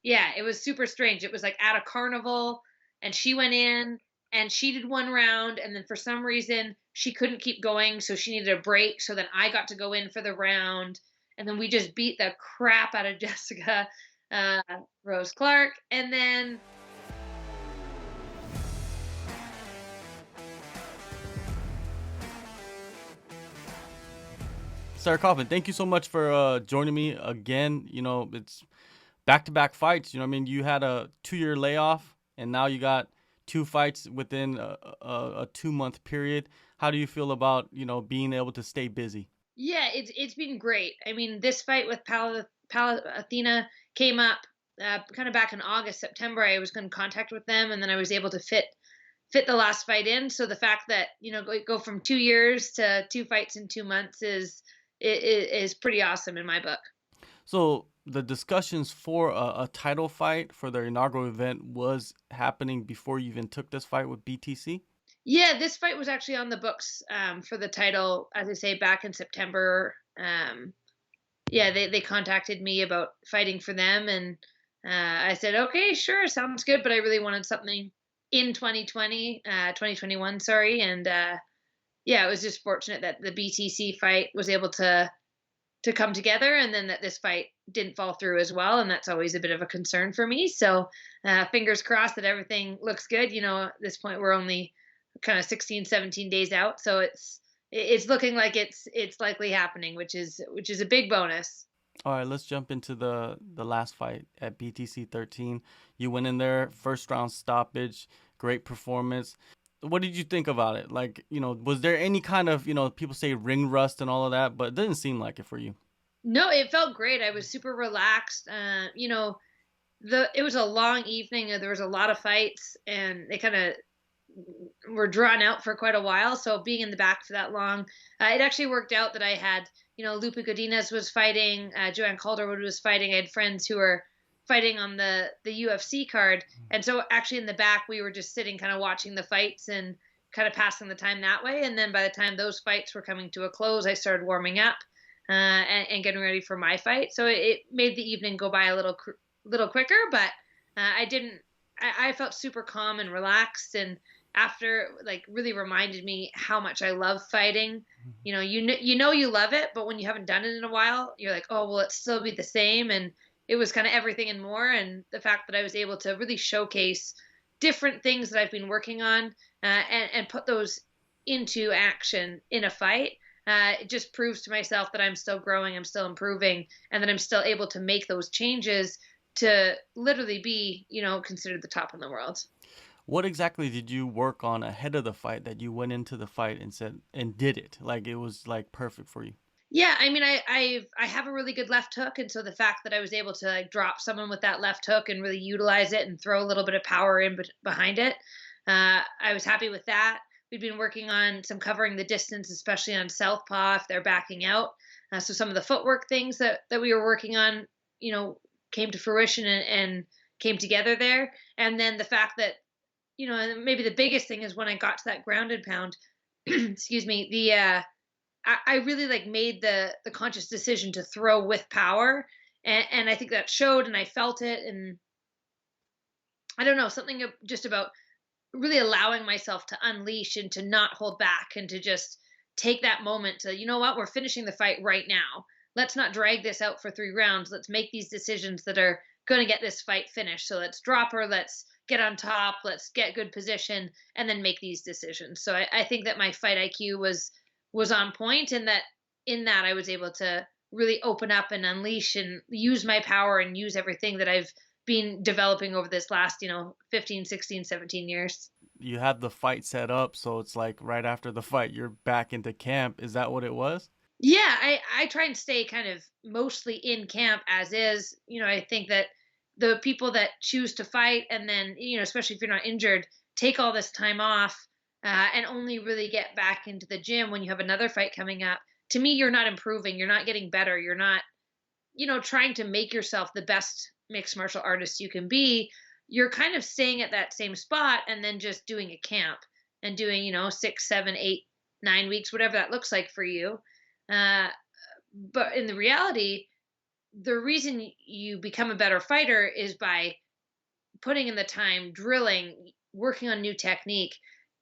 Yeah, it was super strange. It was like at a carnival, and she went in and she did one round, and then for some reason she couldn't keep going, so she needed a break. So then I got to go in for the round, and then we just beat the crap out of Jessica uh, Rose Clark, and then Sarah Kaufman, thank you so much for joining me again. It's back to back fights. I mean, you had a 2 year layoff, and now you got two fights within a 2 month period. How do you feel about being able to stay busy? yeah, it's been great. I mean, this fight with Pal Athena came up kind of back in August, September. I was in contact with them, and then I was able to fit the last fight in. So the fact that go from 2 years to two fights in 2 months is pretty awesome in my book. So the discussions for a title fight for their inaugural event was happening before you even took this fight with BTC. Yeah, this fight was actually on the books for the title, as I say, back in September. Yeah, they contacted me about fighting for them, and I said, okay, sure, sounds good. But I really wanted something in 2021, sorry. And yeah, it was just fortunate that the BTC fight was able to come together, and then that this fight didn't fall through as well, and that's always a bit of a concern for me. So fingers crossed that everything looks good. At this point we're only kind of 16, 17 days out, so it's looking like it's likely happening, which is a big bonus. All right, let's jump into the last fight at BTC 13. You went in there, first round stoppage, great performance. What did you think about it? Like, was there any kind of, people say ring rust and all of that, but it didn't seem like it for you. No, it felt great. I was super relaxed. It was a long evening. There was a lot of fights, and they kind of were drawn out for quite a while. So being in the back for that long, it actually worked out that I had, Lupe Godinez was fighting, Joanne Calderwood was fighting. I had friends who were fighting on the UFC card, and so actually in the back we were just sitting, kind of watching the fights and kind of passing the time that way. And then by the time those fights were coming to a close, I started warming up and getting ready for my fight. So it made the evening go by a little quicker, but I didn't. I felt super calm and relaxed, and after, like, really reminded me how much I love fighting. You love it, but when you haven't done it in a while, you're like, oh, will it still be the same? And it was kind of everything and more. And the fact that I was able to really showcase different things that I've been working on and put those into action in a fight. It just proves to myself that I'm still growing, I'm still improving, and that I'm still able to make those changes to literally be, considered the top in the world. What exactly did you work on ahead of the fight that you went into the fight and said and did it? Like it was like perfect for you. Yeah, I mean, I have a really good left hook, and so the fact that I was able to, like, drop someone with that left hook and really utilize it and throw a little bit of power in behind it, I was happy with that. We've been working on some covering the distance, especially on southpaw if they're backing out. So some of the footwork things that we were working on, came to fruition and came together there. And then the fact that, and maybe the biggest thing is when I got to that grounded pound, excuse me, I really, like, made the conscious decision to throw with power, and I think that showed, and I felt it, and I don't know, something just about really allowing myself to unleash and to not hold back and to just take that moment to, you know what, we're finishing the fight right now. Let's not drag this out for 3 rounds. Let's make these decisions that are going to get this fight finished. So let's drop her. Let's get on top. Let's get good position, and then make these decisions. So I think that my fight IQ was on point, and that in that I was able to really open up and unleash and use my power and use everything that I've been developing over this last, 15, 16, 17 years. You had the fight set up, so it's like right after the fight, you're back into camp. Is that what it was? Yeah, I try and stay kind of mostly in camp as is. I think that the people that choose to fight, and then, especially if you're not injured, take all this time off and only really get back into the gym when you have another fight coming up. To me, you're not improving. You're not getting better. You're not, trying to make yourself the best mixed martial artist you can be. You're kind of staying at that same spot and then just doing a camp and doing, 6, 7, 8, 9 weeks, whatever that looks like for you. Uh, but in the reality, the reason you become a better fighter is by putting in the time, drilling, working on new technique,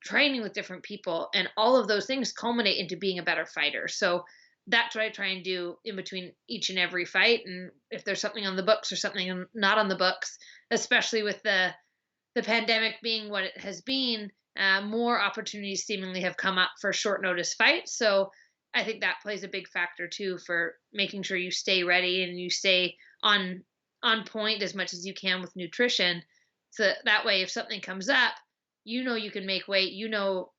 training with different people, and all of those things culminate into being a better fighter. So that's what I try and do in between each and every fight. And if there's something on the books or something not on the books, especially with the pandemic being what it has been, more opportunities seemingly have come up for short notice fights. So I think that plays a big factor too for making sure you stay ready and you stay on point as much as you can with nutrition. So that way, if something comes up, you can make weight. You know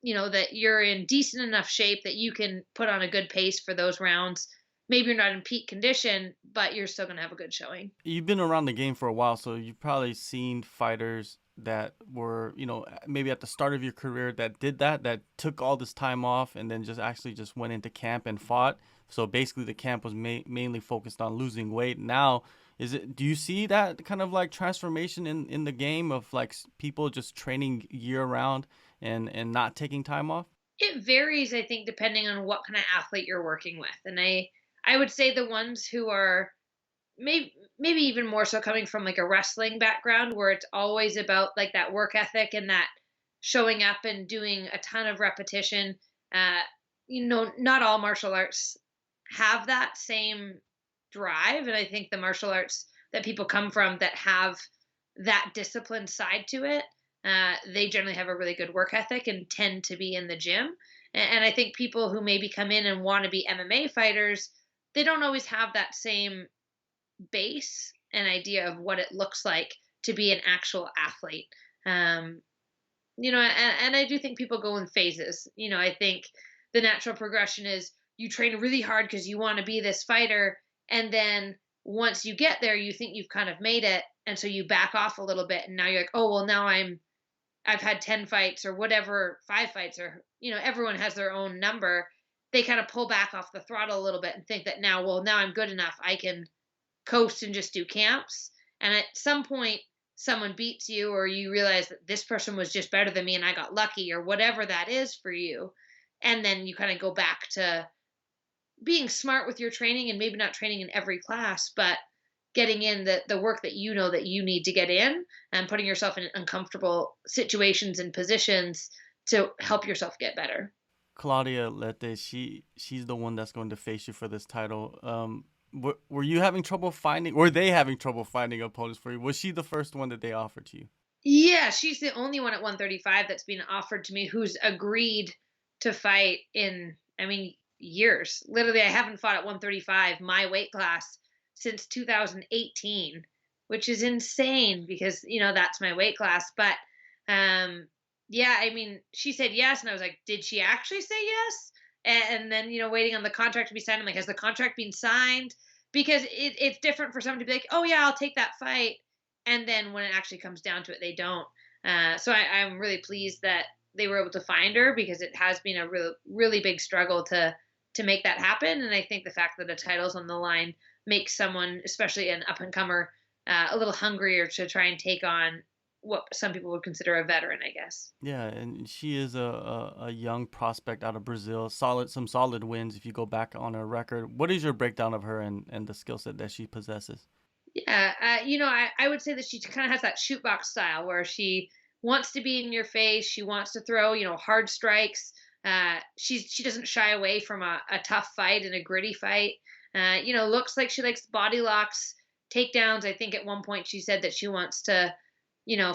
that you're in decent enough shape that you can put on a good pace for those rounds. Maybe you're not in peak condition, but you're still going to have a good showing. You've been around the game for a while, so you've probably seen fighters that were, maybe at the start of your career that did that took all this time off and then just actually just went into camp and fought. So basically, the camp was mainly focused on losing weight. Now, do you see that kind of like transformation in the game of like people just training year round and not taking time off? It varies, I think, depending on what kind of athlete you're working with. And I would say the ones who are maybe even more so coming from like a wrestling background where it's always about like that work ethic and that showing up and doing a ton of repetition. uh not all martial arts have that same drive, and I think the martial arts that people come from that have that discipline side to it, they generally have a really good work ethic and tend to be in the gym. And I think people who maybe come in and want to be MMA fighters, they don't always have that same base and idea of what it looks like to be an actual athlete. Um, and I do think people go in phases. I think the natural progression is you train really hard because you want to be this fighter. And then once you get there, you think you've kind of made it. And so you back off a little bit. And now you're like, oh, well, now I've had 10 fights or whatever, 5 fights, or, everyone has their own number. They kind of pull back off the throttle a little bit and think that now, well, now I'm good enough. I can coast and just do camps. And at some point, someone beats you, or you realize that this person was just better than me and I got lucky, or whatever that is for you. And then you kind of go back to being smart with your training and maybe not training in every class, but getting in the work that you know that you need to get in and putting yourself in uncomfortable situations and positions to help yourself get better. Claudia Leite, she's the one that's going to face you for this title. Were you having trouble finding? Were they having trouble finding opponents for you? Was she the first one that they offered to you? Yeah, she's the only one at 135 that's been offered to me who's agreed to fight in, I mean, years. Literally, I haven't fought at 135, my weight class, since 2018, which is insane because, that's my weight class. But yeah, I mean, she said yes. And I was like, did she actually say yes? And then, waiting on the contract to be signed. I'm like, has the contract been signed? Because it's different for someone to be like, oh, yeah, I'll take that fight. And then when it actually comes down to it, they don't. So I'm really pleased that they were able to find her, because it has been a really, really big struggle to make that happen. And I think the fact that the title's on the line makes someone, especially an up and comer, a little hungrier to try and take on what some people would consider a veteran, I guess. Yeah, and she is a young prospect out of Brazil. Some solid wins if you go back on her record. What is your breakdown of her and the skill set that she possesses? Yeah, I would say that she kind of has that shootbox style where she wants to be in your face. She wants to throw, hard strikes. She doesn't shy away from a tough fight and a gritty fight. Looks like she likes body locks, takedowns. I think at one point she said that she wants to,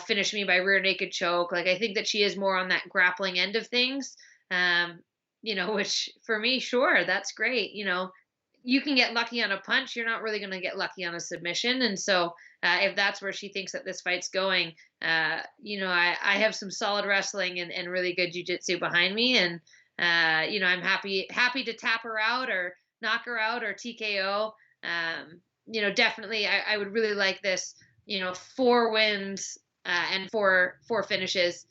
finish me by rear naked choke. Like, I think that she is more on that grappling end of things. Which for me, sure, that's great. You can get lucky on a punch. You're not really going to get lucky on a submission. And so, if that's where she thinks that this fight's going, I have some solid wrestling and really good jujitsu behind me. And, I'm happy to tap her out or knock her out or TKO. Definitely, I would really like this, 4 wins and four finishes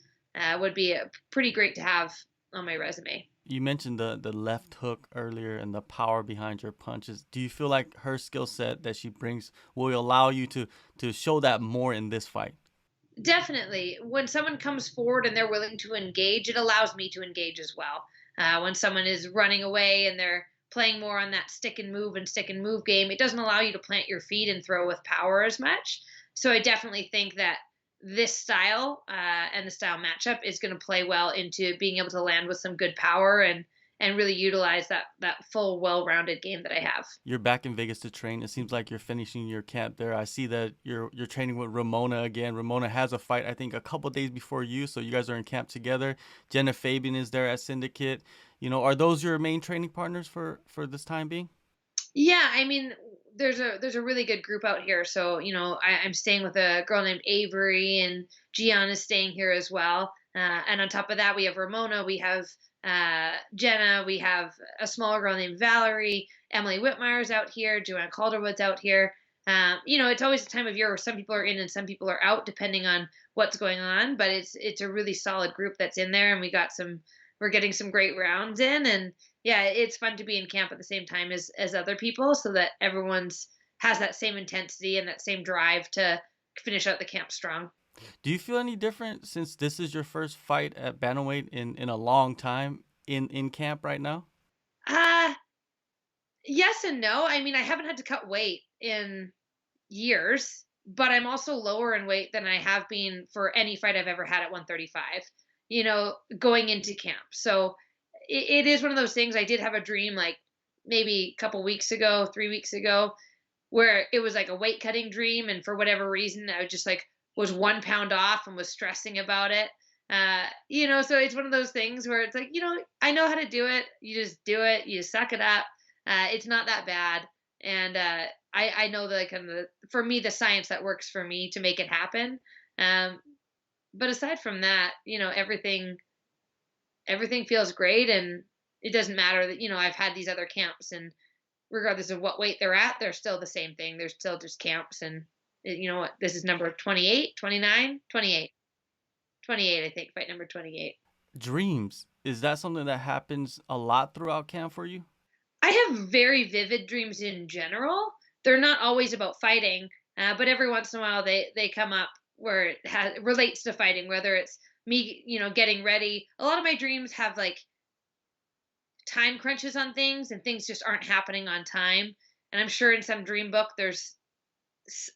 would be pretty great to have on my resume. You mentioned the left hook earlier and the power behind your punches. Do you feel like her skill set that she brings will allow you to show that more in this fight? Definitely. When someone comes forward and they're willing to engage, it allows me to engage as well. When someone is running away and they're playing more on that stick and move game, it doesn't allow you to plant your feet and throw with power as much. So I definitely think that this style and the style matchup is going to play well into being able to land with some good power and really utilize that full, well-rounded game that I have. You're back in Vegas to train. It seems like you're finishing your camp there. I see that you're training with Ramona again. Ramona has a fight, I think, a couple days before you, so you guys are in camp together. Jenna Fabian is there at Syndicate. Are those your main training partners for this time being? Yeah, I mean, there's a really good group out here. So I'm staying with a girl named Avery, and Gian is staying here as well. And on top of that, we have Ramona, we have Jenna, we have a smaller girl named Valerie, Emily Whitmire's out here, Joanne Calderwood's out here. It's always a time of year where some people are in and some people are out, depending on what's going on. But it's a really solid group that's in there, and we're getting some great rounds in, and yeah, it's fun to be in camp at the same time as other people, so that everyone's has that same intensity and that same drive to finish out the camp strong. Do you feel any different since this is your first fight at bantamweight in a long time in camp right now? Uh yes and no. I mean, I haven't had to cut weight in years, but I'm also lower in weight than I have been for any fight I've ever had at 135, going into camp. So it is one of those things. I did have a dream like maybe a couple weeks ago, 3 weeks ago, where it was like a weight cutting dream. And for whatever reason, I just like was 1 pound off and was stressing about it. So it's one of those things where it's like, I know how to do it. You just do it. You suck it up. It's not that bad. And I know the kind of for me, the science that works for me to make it happen. But aside from that, everything feels great, and it doesn't matter that I've had these other camps, and regardless of what weight they're at, they're still the same thing. They're still just camps. And you know what, this is number 28, 29, 28, 28, I think, fight number 28. Dreams, is that something that happens a lot throughout camp for you? I have very vivid dreams in general. They're not always about fighting, but every once in a while they come up where it relates to fighting, whether it's me, getting ready. A lot of my dreams have like time crunches on things, and things just aren't happening on time. And I'm sure in some dream book there's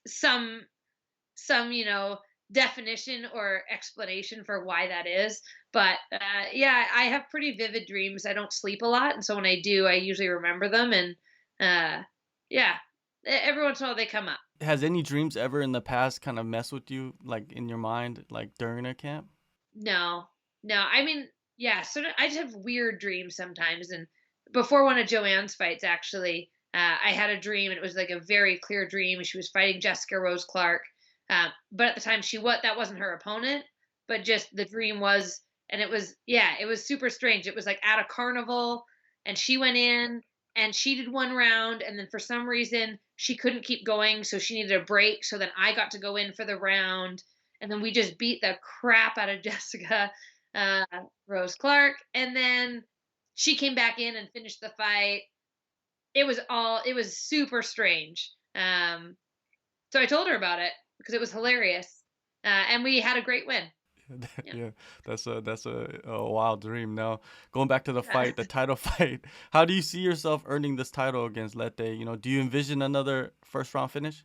some definition or explanation for why that is. But yeah, I have pretty vivid dreams. I don't sleep a lot, and so when I do, I usually remember them. And yeah, every once in a while they come up. Has any dreams ever in the past kind of mess with you, like in your mind, like during a camp? No, no. I mean, yeah. So I just have weird dreams sometimes. And before one of Joanne's fights, actually, I had a dream, and it was like a very clear dream. She was fighting Jessica Rose Clark, but at the time, that wasn't her opponent. But just the dream was, and it was, yeah, it was super strange. It was like at a carnival, and she went in and she did one round, and then for some reason she couldn't keep going, so she needed a break. So then I got to go in for the round, and then we just beat the crap out of Jessica uh, Rose Clark, and then she came back in and finished the fight. It was super strange. So I told her about it because it was hilarious, and we had a great win. Yeah. Yeah, that's a wild dream. Now, going back to the Yeah. fight, the title fight, how do you see yourself earning this title against Lete? Do you envision another first round finish?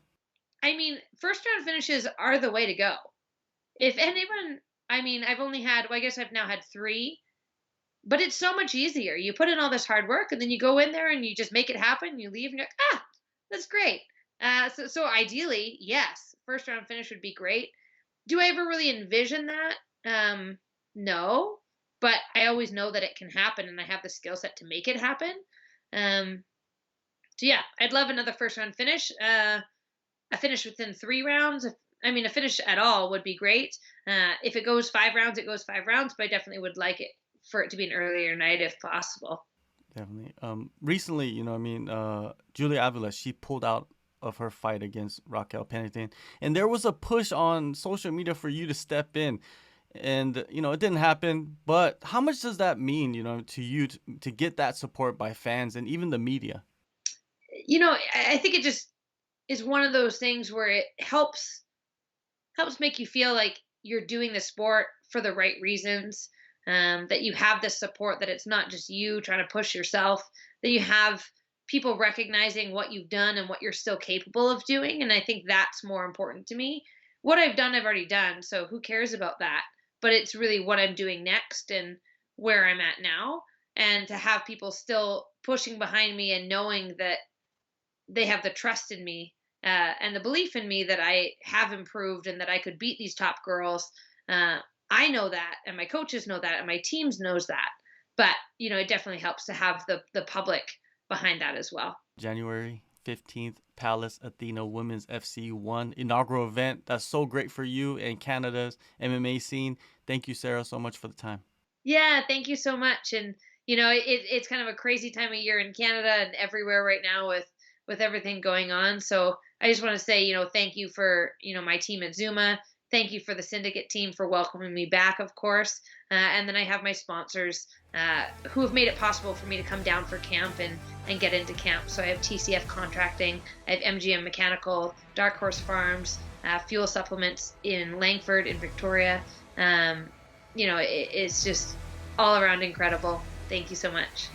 I mean, first round finishes are the way to go. If anyone, I mean, I've only had, well, I guess I've now had three, but it's so much easier. You put in all this hard work, and then you go in there and you just make it happen. You leave and you're like, that's great. So ideally, yes, first round finish would be great. Do I ever really envision that? No, but I always know that it can happen, and I have the skill set to make it happen. Um, so yeah, I'd love another first round finish. A finish within 3 rounds. I mean, a finish at all would be great. If it goes 5 rounds, it goes 5 rounds. But I definitely would like it for it to be an earlier night if possible. Definitely. Recently, Julia Avila, she pulled out of her fight against Raquel Pennington, and there was a push on social media for you to step in, and it didn't happen. But how much does that mean, to you to get that support by fans and even the media? I think it just is one of those things where it helps make you feel like you're doing the sport for the right reasons. that you have this support, that it's not just you trying to push yourself, that you have people recognizing what you've done and what you're still capable of doing. And I think that's more important to me. What I've done, I've already done. So who cares about that? But it's really what I'm doing next and where I'm at now. And to have people still pushing behind me and knowing that they have the trust in me, and the belief in me that I have improved and that I could beat these top girls. Uh, I know that, and my coaches know that, and my teams knows that. But it definitely helps to have the public behind that as well. January 15th, Palace Athena Women's FC1 inaugural event. That's so great for you and Canada's MMA scene. Thank you, Sarah, so much for the time. Yeah, thank you so much. And it's kind of a crazy time of year in Canada and everywhere right now with everything going on. So I just want to say, thank you for my team at Zuma. Thank you for the syndicate team for welcoming me back, of course. And then I have my sponsors who have made it possible for me to come down for camp and get into camp. So I have TCF Contracting, I have MGM Mechanical, Dark Horse Farms, Fuel Supplements in Langford in Victoria. It's just all around incredible. Thank you so much.